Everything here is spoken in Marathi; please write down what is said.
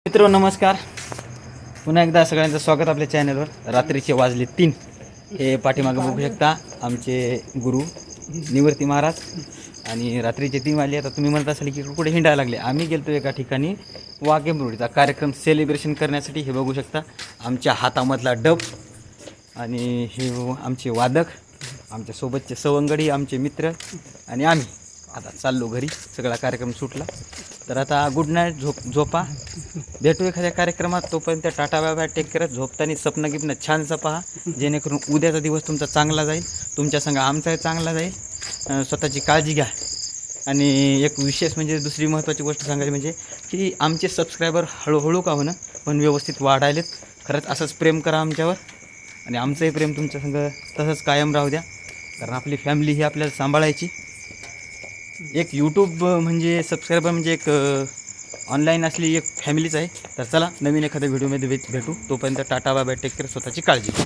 मित्र नमस्कार. पुन्हा एकदा सगळ्यांचं स्वागत आपल्या चॅनलवर. रात्रीचे वाजले 3. हे पाठीमागं बघू शकता आमचे गुरु निवृत्ती महाराज. आणि रात्रीचे 3 वाजले. आता तुम्ही म्हणत असाल की कुठे हिंडायला लागले. आम्ही गेलतो एका ठिकाणी वाघेंबरुडीचा कार्यक्रम सेलिब्रेशन करण्यासाठी. हे बघू शकता आमच्या हातामधला डब आणि हे आमचे वादक, आमच्यासोबतचे सवंगडी, आमचे मित्र आणि आम्ही आता चाललो घरी. सगळा कार्यक्रम सुटला तर आता गुड नाईट. झोपा. भेटू एखाद्या कार्यक्रमात. तोपर्यंत tata bye bye. Take care. झोपताना स्वप्न गिप्न छानसं पहा, जेणेकरून उद्याचा दिवस तुमचा चांगला जाईल. तुमच्या संग आमचाही चांगला जाईल. स्वतःची काळजी घ्या. आणि एक विशेष म्हणजे दुसरी महत्त्वाची गोष्ट सांगायची म्हणजे की आमचे सबस्क्रायबर हळूहळू का होणं पण व्यवस्थित वाढायलेत. खरंच असंच प्रेम करा आमच्यावर आणि आमचंही प्रेम तुमच्या संग तसंच कायम राहू द्या. कारण आपली फॅमिली ही आपल्याला सांभाळायची. एक यूट्यूब म्हणजे सबस्क्रायबर म्हणजे एक ऑनलाईन असली एक फॅमिलीच आहे. तर चला नवीन एखाद्या व्हिडिओमध्ये भेटू. तोपर्यंत tata bye bye. Take care. स्वतःची काळजी घ्या.